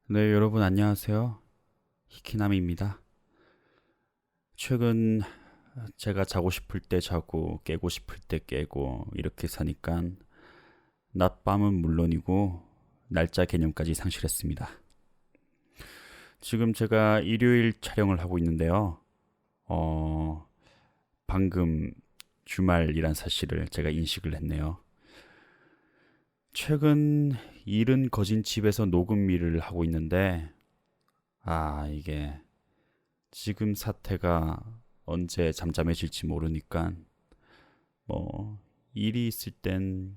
네, 여러분 안녕하세요. 히키남입니다. 최근 제가 자고 싶을 때 자고 깨고 싶을 때 깨고 이렇게 사니까 낮밤은 물론이고 날짜 개념까지 상실했습니다. 지금 제가 일요일 촬영을 하고 있는데요. 방금 주말이란 사실을 제가 인식을 했네요. 최근 일은 거진 집에서 녹음 일을 하고 있는데 이게 지금 사태가 언제 잠잠해질지 모르니까 일이 있을 땐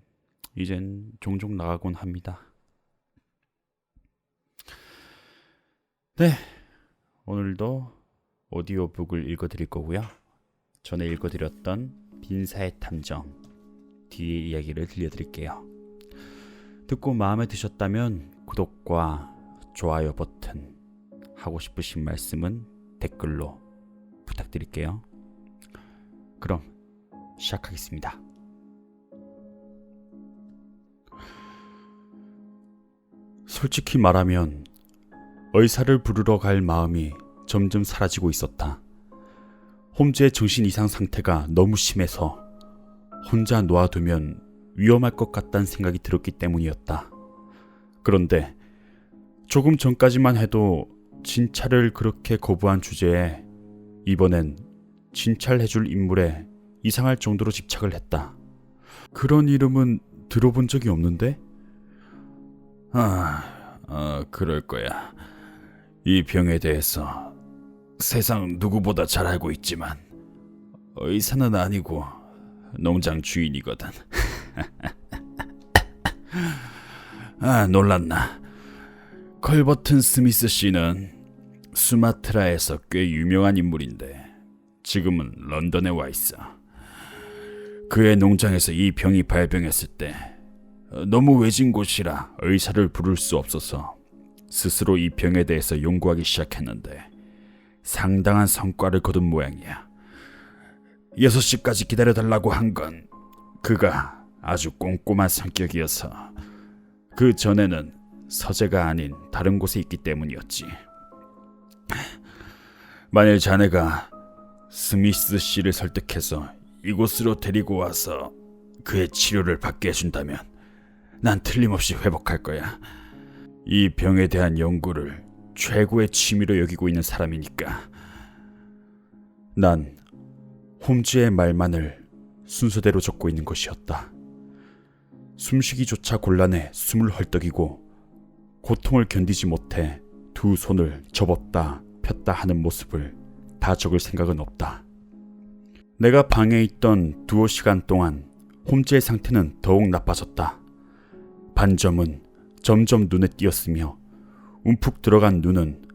이젠 종종 나가곤 합니다. 네, 오늘도 오디오북을 읽어드릴 거고요. 전에 읽어드렸던 빈사의 탐정 뒤의 이야기를 들려드릴게요. 듣고 마음에 드셨다면 구독과 좋아요 버튼, 하고 싶으신 말씀은 댓글로 부탁드릴게요. 그럼 시작하겠습니다. 솔직히 말하면 의사를 부르러 갈 마음이 점점 사라지고 있었다. 홈즈의 정신 이상 상태가 너무 심해서 혼자 놓아두면 위험할 것 같다는 생각이 들었기 때문이었다. 그런데 조금 전까지만 해도 진찰을 그렇게 거부한 주제에 이번엔 진찰해줄 인물에 이상할 정도로 집착을 했다. 그런 이름은 들어본 적이 없는데? 그럴 거야. 이 병에 대해서 세상 누구보다 잘 알고 있지만 의사는 아니고 농장 주인이거든. 놀랐나? 컬버튼 스미스 씨는 수마트라에서 꽤 유명한 인물인데 지금은 런던에 와 있어. 그의 농장에서 이 병이 발병했을 때 너무 외진 곳이라 의사를 부를 수 없어서 스스로 이 병에 대해서 연구하기 시작했는데 상당한 성과를 거둔 모양이야. 6시까지 기다려달라고 한 건 그가 아주 꼼꼼한 성격이어서 그 전에는 서재가 아닌 다른 곳에 있기 때문이었지. 만일 자네가 스미스 씨를 설득해서 이곳으로 데리고 와서 그의 치료를 받게 해준다면 난 틀림없이 회복할 거야. 이 병에 대한 연구를 최고의 취미로 여기고 있는 사람이니까. 난 홈즈의 말만을 순서대로 적고 있는 것이었다. 숨쉬기조차 곤란해 숨을 헐떡이고 고통을 견디지 못해 두 손을 접었다 폈다 하는 모습을 다 적을 생각은 없다. 내가 방에 있던 두어 시간 동안 홈즈의 상태는 더욱 나빠졌다. 반점은 점점 눈에 띄었으며 움푹 들어간 눈은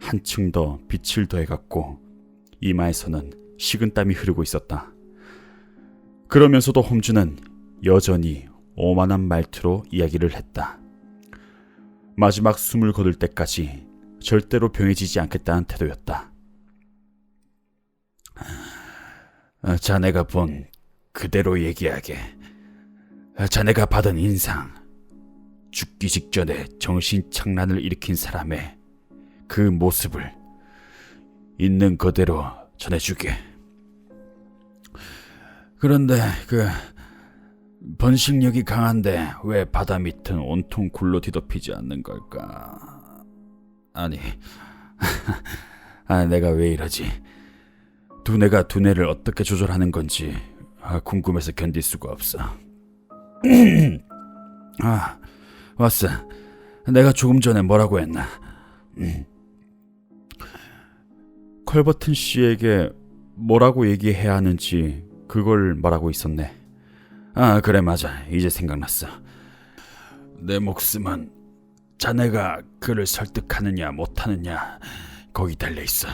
한층 더 빛을 더해갔고 이마에서는 식은땀이 흐르고 있었다. 그러면서도 홈즈는 여전히 오만한 말투로 이야기를 했다. 마지막 숨을 거둘 때까지 절대로 병해지지 않겠다는 태도였다. 자네가 본 그대로 얘기하게. 자네가 받은 인상, 죽기 직전에 정신착란을 일으킨 사람의 그 모습을 있는 그대로 전해주게. 그런데 번식력이 강한데 왜 바다 밑은 온통 굴로 뒤덮이지 않는 걸까? 아니, 내가 왜 이러지? 두뇌를 어떻게 조절하는 건지 궁금해서 견딜 수가 없어. 왔어. 내가 조금 전에 뭐라고 했나? 컬버튼 씨에게 뭐라고 얘기해야 하는지 그걸 말하고 있었네. 그래, 맞아. 이제 생각났어. 내 목숨은 자네가 그를 설득하느냐 못하느냐 거기 달려있어.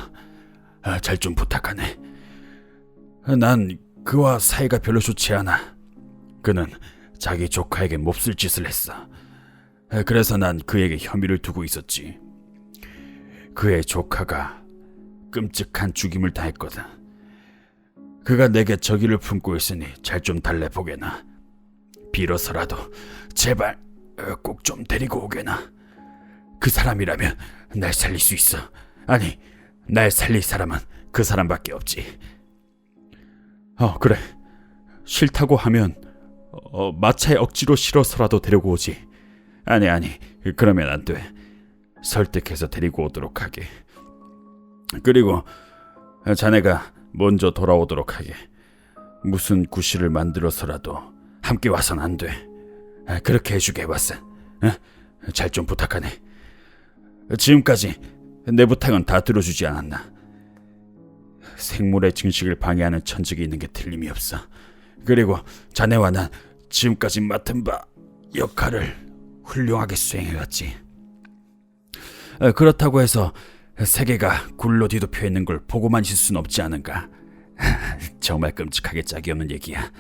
잘 좀 부탁하네. 난 그와 사이가 별로 좋지 않아. 그는 자기 조카에게 몹쓸 짓을 했어. 그래서 난 그에게 혐의를 두고 있었지. 그의 조카가 끔찍한 죽임을 당했거든. 그가 내게 저기를 품고 있으니 잘 좀 달래보게나. 빌어서라도 제발 꼭 좀 데리고 오게나. 그 사람이라면 날 살릴 수 있어. 아니, 날 살릴 사람은 그 사람밖에 없지. 그래. 싫다고 하면 마차에 억지로 실어서라도 데리고 오지. 아니, 그러면 안 돼. 설득해서 데리고 오도록 하게. 그리고 자네가 먼저 돌아오도록 하게. 무슨 구실을 만들어서라도 함께 와선 안 돼. 그렇게 해주게 해봤어. 잘 좀 부탁하네. 지금까지 내 부탁은 다 들어주지 않았나. 생물의 증식을 방해하는 천직이 있는 게 틀림이 없어. 그리고 자네와 난 지금까지 맡은 바 역할을 훌륭하게 수행해왔지. 그렇다고 해서 세계가 굴로 뒤덮여 있는 걸 보고만 있을 순 없지 않은가. 정말 끔찍하게 짝이 없는 얘기야.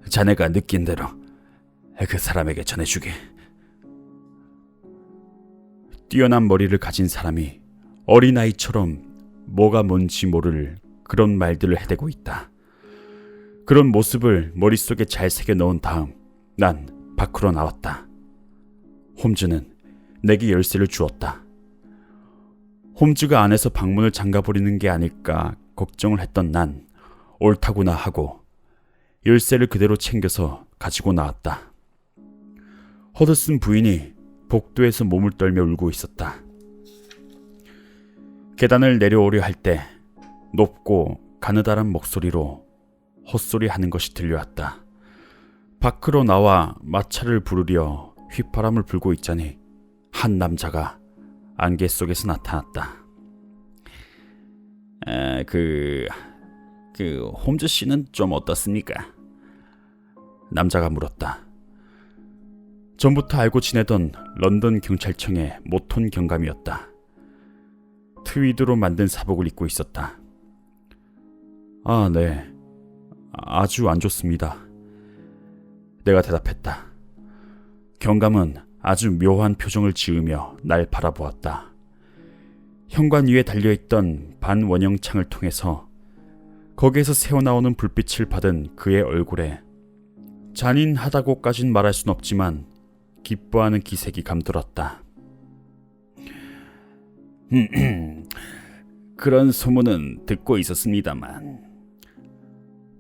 자네가 느낀 대로 그 사람에게 전해주게. 뛰어난 머리를 가진 사람이 어린아이처럼 뭐가 뭔지 모를 그런 말들을 해대고 있다. 그런 모습을 머릿속에 잘 새겨 넣은 다음 난 밖으로 나왔다. 홈즈는 내게 열쇠를 주었다. 홈즈가 안에서 방문을 잠가버리는 게 아닐까 걱정을 했던 난 옳다구나 하고 열쇠를 그대로 챙겨서 가지고 나왔다. 허드슨 부인이 복도에서 몸을 떨며 울고 있었다. 계단을 내려오려 할 때 높고 가느다란 목소리로 헛소리하는 것이 들려왔다. 밖으로 나와 마차를 부르려 휘파람을 불고 있자니 한 남자가 안개 속에서 나타났다. 홈즈 씨는 좀 어떻습니까? 남자가 물었다. 전부터 알고 지내던 런던 경찰청의 모톤 경감이었다. 트위드로 만든 사복을 입고 있었다. 네. 아주 안 좋습니다. 내가 대답했다. 경감은 아주 묘한 표정을 지으며 날 바라보았다. 현관 위에 달려있던 반원형 창을 통해서 거기에서 새어나오는 불빛을 받은 그의 얼굴에 잔인하다고까진 말할 순 없지만 기뻐하는 기색이 감돌았다. 그런 소문은 듣고 있었습니다만,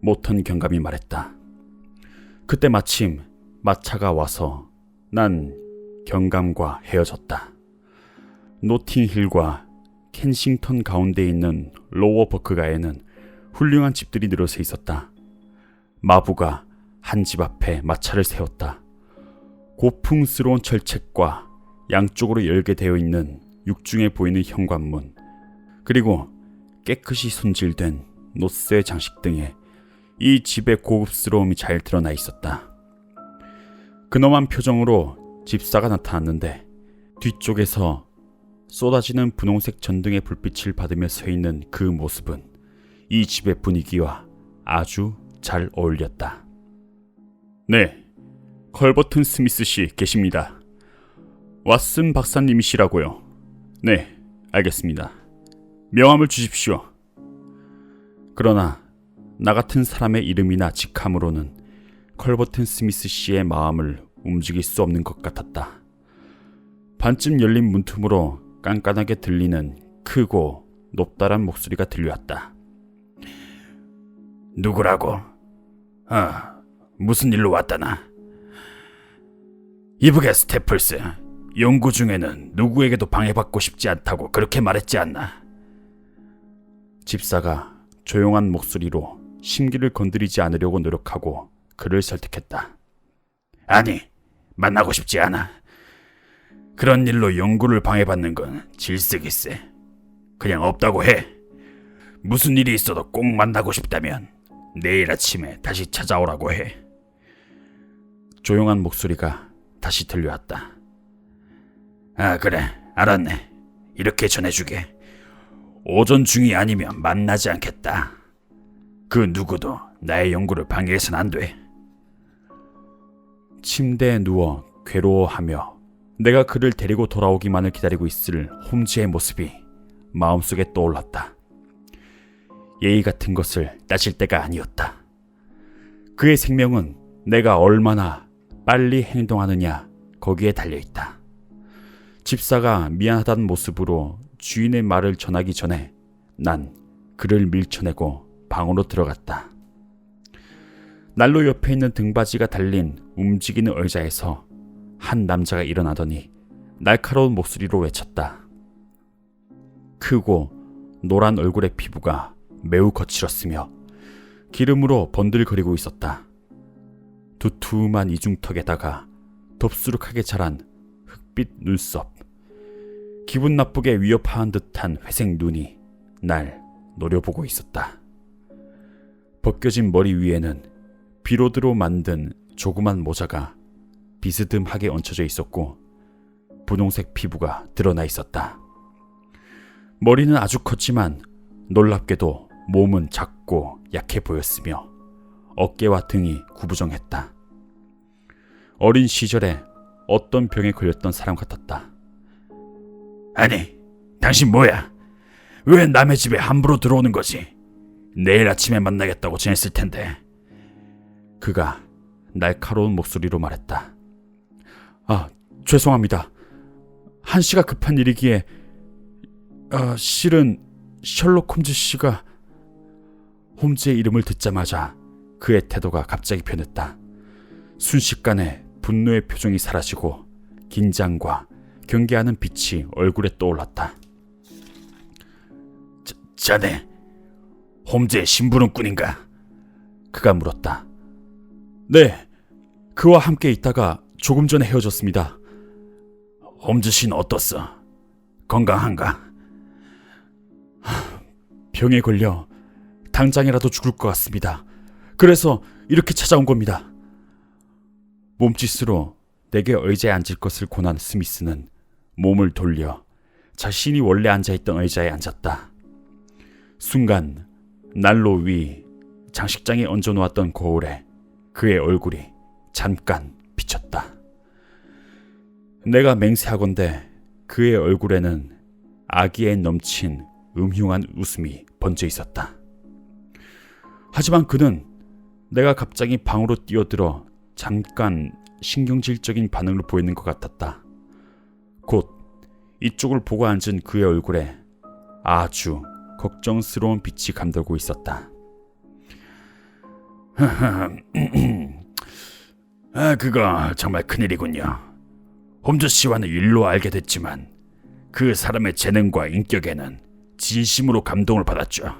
모턴 경감이 말했다. 그때 마침 마차가 와서 난 경감과 헤어졌다. 노팅힐과 켄싱턴 가운데 있는 로워 버크가에는 훌륭한 집들이 늘어서 있었다. 마부가 한 집 앞에 마차를 세웠다. 고풍스러운 철책과 양쪽으로 열게 되어 있는 육중해 보이는 현관문, 그리고 깨끗이 손질된 노쇠 장식 등에 이 집의 고급스러움이 잘 드러나 있었다. 근엄한 표정으로 집사가 나타났는데 뒤쪽에서 쏟아지는 분홍색 전등의 불빛을 받으며 서 있는 그 모습은 이 집의 분위기와 아주 잘 어울렸다. 네, 컬버튼 스미스 씨 계십니다. 왓슨 박사님이시라고요. 네, 알겠습니다. 명함을 주십시오. 그러나 나 같은 사람의 이름이나 직함으로는 컬버튼 스미스 씨의 마음을 움직일 수 없는 것 같았다. 반쯤 열린 문틈으로 깐깐하게 들리는 크고 높다란 목소리가 들려왔다. 누구라고? 무슨 일로 왔다나? 이브게 스태플스, 연구 중에는 누구에게도 방해받고 싶지 않다고 그렇게 말했지 않나? 집사가 조용한 목소리로 심기를 건드리지 않으려고 노력하고 그를 설득했다. 아니, 만나고 싶지 않아. 그런 일로 연구를 방해받는 건 질색일세. 그냥 없다고 해. 무슨 일이 있어도 꼭 만나고 싶다면 내일 아침에 다시 찾아오라고 해. 조용한 목소리가 다시 들려왔다. 그래, 알았네. 이렇게 전해주게. 오전 중이 아니면 만나지 않겠다. 그 누구도 나의 연구를 방해해서는 안 돼. 침대에 누워 괴로워하며 내가 그를 데리고 돌아오기만을 기다리고 있을 홈즈의 모습이 마음속에 떠올랐다. 예의 같은 것을 따질 때가 아니었다. 그의 생명은 내가 얼마나 빨리 행동하느냐 거기에 달려있다. 집사가 미안하다는 모습으로 주인의 말을 전하기 전에 난 그를 밀쳐내고 방으로 들어갔다. 난로 옆에 있는 등받이가 달린 움직이는 의자에서 한 남자가 일어나더니 날카로운 목소리로 외쳤다. 크고 노란 얼굴의 피부가 매우 거칠었으며 기름으로 번들거리고 있었다. 두툼한 이중턱에다가 덥수룩하게 자란 흑빛 눈썹, 기분 나쁘게 위협하는 듯한 회색 눈이 날 노려보고 있었다. 벗겨진 머리 위에는 비로드로 만든 조그만 모자가 비스듬하게 얹혀져 있었고 분홍색 피부가 드러나 있었다. 머리는 아주 컸지만 놀랍게도 몸은 작고 약해 보였으며 어깨와 등이 구부정했다. 어린 시절에 어떤 병에 걸렸던 사람 같았다. 아니, 당신 뭐야? 왜 남의 집에 함부로 들어오는 거지? 내일 아침에 만나겠다고 전했을 텐데. 그가 날카로운 목소리로 말했다. 아, 죄송합니다. 한시가 급한 일이기에 실은 셜록 홈즈 씨가... 홈즈의 이름을 듣자마자 그의 태도가 갑자기 변했다. 순식간에 분노의 표정이 사라지고 긴장과 경계하는 빛이 얼굴에 떠올랐다. 자네, 홈즈의 심부름꾼인가? 그가 물었다. 네, 그와 함께 있다가 조금 전에 헤어졌습니다. 홈즈 씨는 어떻소? 건강한가? 병에 걸려 당장이라도 죽을 것 같습니다. 그래서 이렇게 찾아온 겁니다. 몸짓으로 내게 의자에 앉을 것을 권한 스미스는 몸을 돌려 자신이 원래 앉아있던 의자에 앉았다. 순간 난로 위 장식장에 얹어놓았던 거울에 그의 얼굴이 잠깐 비쳤다. 내가 맹세하건대 그의 얼굴에는 아기에 넘친 음흉한 웃음이 번져 있었다. 하지만 그는 내가 갑자기 방으로 뛰어들어 잠깐 신경질적인 반응을 보이는 것 같았다. 곧 이쪽을 보고 앉은 그의 얼굴에 아주 걱정스러운 빛이 감돌고 있었다. 그거 정말 큰일이군요. 홈즈 씨와는 일로 알게 됐지만 그 사람의 재능과 인격에는 진심으로 감동을 받았죠.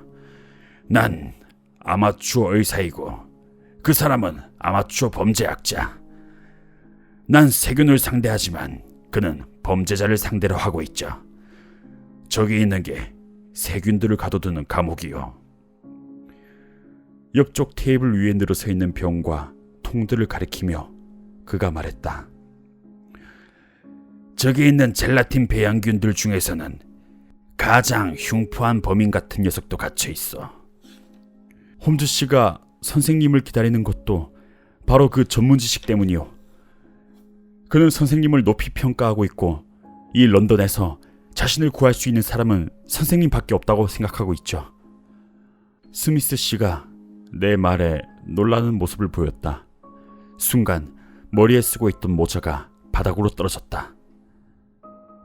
난 아마추어 의사이고 그 사람은 아마추어 범죄학자. 난 세균을 상대하지만 그는 범죄자를 상대로 하고 있죠. 저기 있는 게 세균들을 가둬두는 감옥이요. 옆쪽 테이블 위에 늘어서 있는 병과 통들을 가리키며 그가 말했다. 저기 있는 젤라틴 배양균들 중에서는 가장 흉포한 범인 같은 녀석도 갇혀 있어. 홈즈 씨가 선생님을 기다리는 것도 바로 그 전문 지식 때문이요. 그는 선생님을 높이 평가하고 있고 이 런던에서 자신을 구할 수 있는 사람은 선생님밖에 없다고 생각하고 있죠. 스미스 씨가 내 말에 놀라는 모습을 보였다. 순간 머리에 쓰고 있던 모자가 바닥으로 떨어졌다.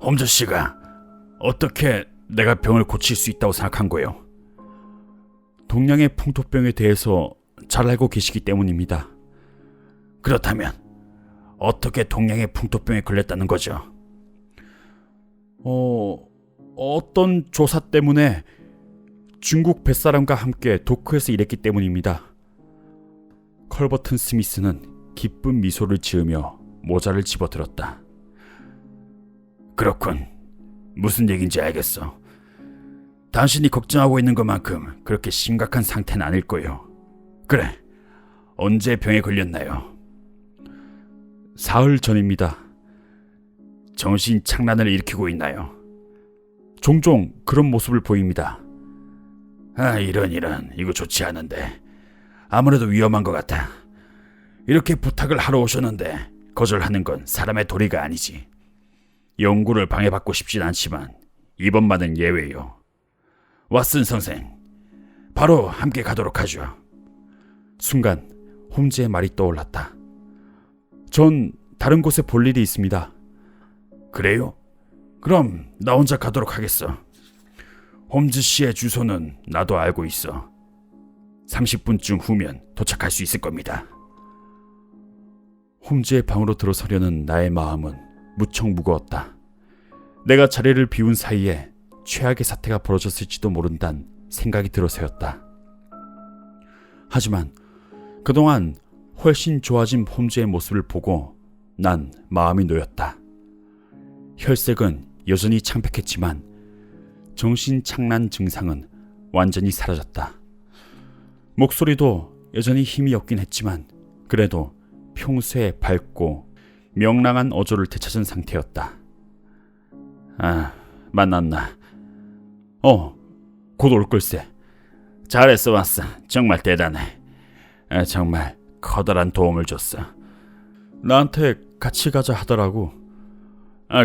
홈즈 씨가 어떻게 내가 병을 고칠 수 있다고 생각한 거예요? 동양의 풍토병에 대해서 잘 알고 계시기 때문입니다. 그렇다면 어떻게 동양의 풍토병에 걸렸다는 거죠? 어떤 조사 때문에 중국 뱃사람과 함께 도크에서 일했기 때문입니다. 컬버튼 스미스는 기쁜 미소를 지으며 모자를 집어들었다. 그렇군. 무슨 얘기인지 알겠어. 당신이 걱정하고 있는 것만큼 그렇게 심각한 상태는 아닐 거예요. 그래, 언제 병에 걸렸나요? 사흘 전입니다. 정신 착란을 일으키고 있나요? 종종 그런 모습을 보입니다. 이런 이거 좋지 않은데 아무래도 위험한 것 같아. 이렇게 부탁을 하러 오셨는데 거절하는 건 사람의 도리가 아니지. 연구를 방해받고 싶진 않지만 이번만은 예외요. 왓슨 선생, 바로 함께 가도록 하죠. 순간 홈즈의 말이 떠올랐다. 전 다른 곳에 볼 일이 있습니다. 그래요? 그럼 나 혼자 가도록 하겠어. 홈즈 씨의 주소는 나도 알고 있어. 30분쯤 후면 도착할 수 있을 겁니다. 홈즈의 방으로 들어서려는 나의 마음은 무척 무거웠다. 내가 자리를 비운 사이에 최악의 사태가 벌어졌을지도 모른다는 생각이 들어서였다. 하지만 그동안 훨씬 좋아진 홈즈의 모습을 보고 난 마음이 놓였다. 혈색은 여전히 창백했지만 정신착란 증상은 완전히 사라졌다. 목소리도 여전히 힘이 없긴 했지만 그래도 평소에 밝고 명랑한 어조를 되찾은 상태였다. 만났나? 곧 올 걸세. 잘했어 왔어. 정말 대단해. 정말 커다란 도움을 줬어. 나한테 같이 가자 하더라고.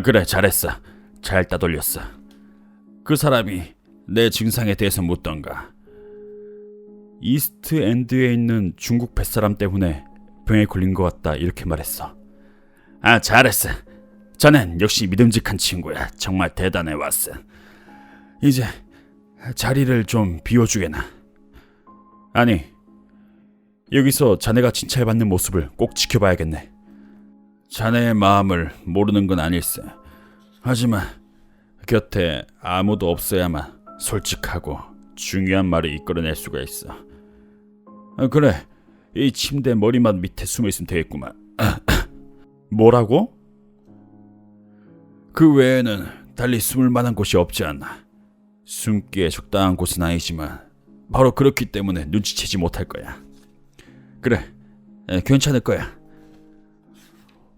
그래 잘했어. 잘 따돌렸어. 그 사람이 내 증상에 대해서 묻던가. 이스트 엔드에 있는 중국 뱃사람 때문에 병에 걸린 것 같다 이렇게 말했어. 잘했어. 자넨 역시 믿음직한 친구야. 정말 대단해 왓슨. 이제 자리를 좀 비워주게나. 아니, 여기서 자네가 칭찬받는 모습을 꼭 지켜봐야겠네. 자네의 마음을 모르는 건 아닐세. 하지만 곁에 아무도 없어야만 솔직하고 중요한 말을 이끌어낼 수가 있어. 그래, 이 침대 머리맡 밑에 숨어있으면 되겠구만. 뭐라고? 그 외에는 달리 숨을 만한 곳이 없지 않나. 숨기에 적당한 곳은 아니지만 바로 그렇기 때문에 눈치채지 못할 거야. 그래, 괜찮을 거야.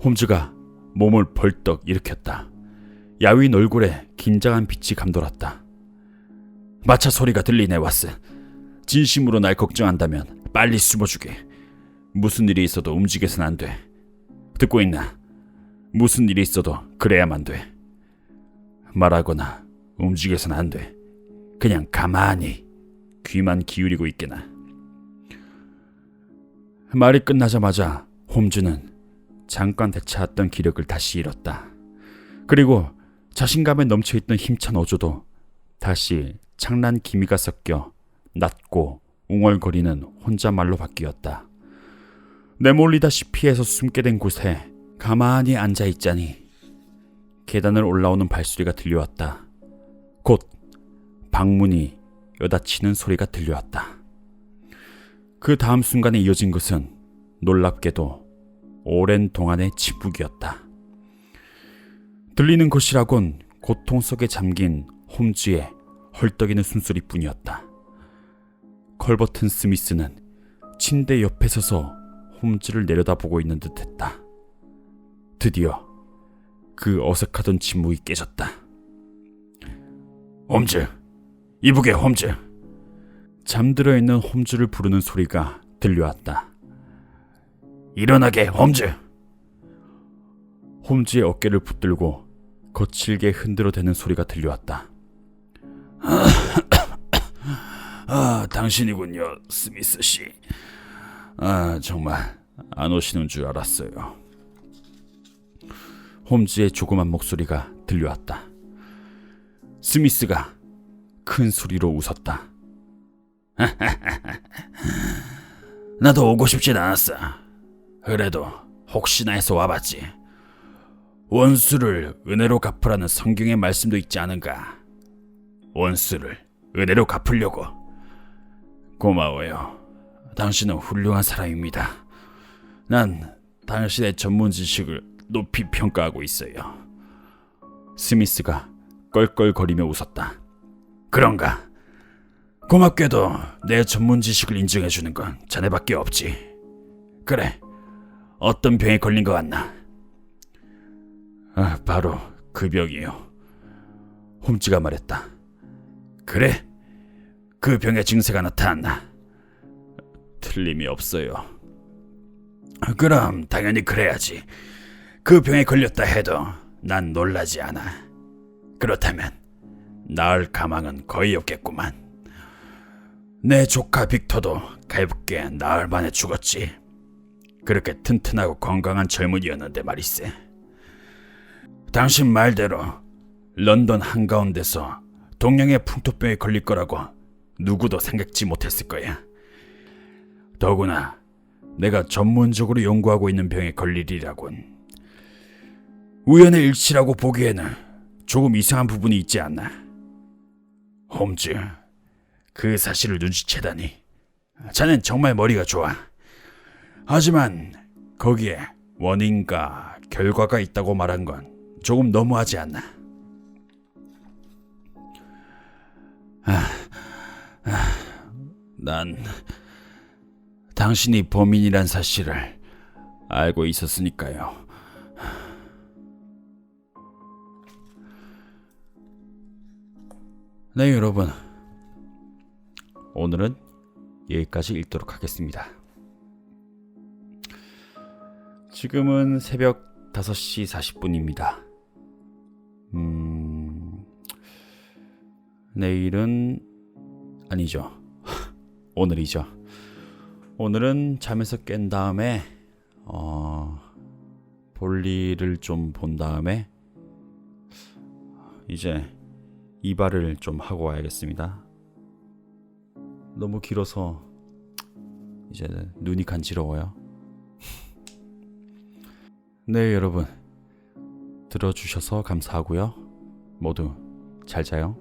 홈즈가 몸을 벌떡 일으켰다. 야윈 얼굴에 긴장한 빛이 감돌았다. 마차 소리가 들리네 왓슨. 진심으로 날 걱정한다면 빨리 숨어주게. 무슨 일이 있어도 움직여선 안 돼. 듣고 있나? 무슨 일이 있어도 그래야만 돼. 말하거나 움직여선 안 돼. 그냥 가만히 귀만 기울이고 있게나. 말이 끝나자마자 홈즈는 잠깐 되찾았던 기력을 다시 잃었다. 그리고 자신감에 넘쳐있던 힘찬 어조도 다시 창란 기미가 섞여 낮고 웅얼거리는 혼잣말로 바뀌었다. 내몰리다시피 해서 숨게 된 곳에 가만히 앉아있자니 계단을 올라오는 발소리가 들려왔다. 곧 방문이 여닫히는 소리가 들려왔다. 그 다음 순간에 이어진 것은 놀랍게도 오랜 동안의 침묵이었다. 들리는 것이라곤 고통 속에 잠긴 홈즈의 헐떡이는 숨소리뿐이었다. 컬버튼 스미스는 침대 옆에 서서 홈즈를 내려다보고 있는 듯했다. 드디어 그 어색하던 침묵이 깨졌다. 홈즈, 이북의 홈즈. 잠들어 있는 홈즈를 부르는 소리가 들려왔다. 일어나게 홈즈. 홈즈의 어깨를 붙들고 거칠게 흔들어대는 소리가 들려왔다. 당신이군요, 스미스 씨. 정말 안 오시는 줄 알았어요. 홈즈의 조그만 목소리가 들려왔다. 스미스가 큰 소리로 웃었다. 나도 오고 싶진 않았어. 그래도 혹시나 해서 와봤지. 원수를 은혜로 갚으라는 성경의 말씀도 있지 않은가. 원수를 은혜로 갚으려고. 고마워요. 당신은 훌륭한 사람입니다. 난 당신의 전문 지식을 높이 평가하고 있어요. 스미스가 껄껄거리며 웃었다. 그런가? 고맙게도 내 전문 지식을 인정해주는 건 자네밖에 없지. 그래, 어떤 병에 걸린 것 같나? 바로 그 병이요. 홈즈가 말했다. 그래? 그 병의 증세가 나타났나? 틀림이 없어요. 그럼 당연히 그래야지. 그 병에 걸렸다 해도 난 놀라지 않아. 그렇다면 나을 가망은 거의 없겠구만. 내 조카 빅터도 갈붙게 나흘 만에 죽었지. 그렇게 튼튼하고 건강한 젊은이였는데 말이세. 당신 말대로 런던 한가운데서 동양의 풍토병에 걸릴 거라고 누구도 생각지 못했을 거야. 더구나 내가 전문적으로 연구하고 있는 병에 걸릴 일이라곤 우연의 일치라고 보기에는 조금 이상한 부분이 있지 않나. 홈즈, 그 사실을 눈치채다니. 자넨 정말 머리가 좋아. 하지만 거기에 원인과 결과가 있다고 말한 건 조금 너무하지 않나. 난 당신이 범인이란 사실을 알고 있었으니까요. 네, 여러분. 오늘은 여기까지 읽도록 하겠습니다. 지금은 새벽 5시 40분입니다. 내일은 아니죠. 오늘이죠. 오늘은 잠에서 깬 다음에 볼일을 좀 본 다음에 이제 이발을 좀 하고 와야겠습니다. 너무 길어서 이제 눈이 간지러워요. 네, 여러분. 들어주셔서 감사하고요. 모두 잘 자요.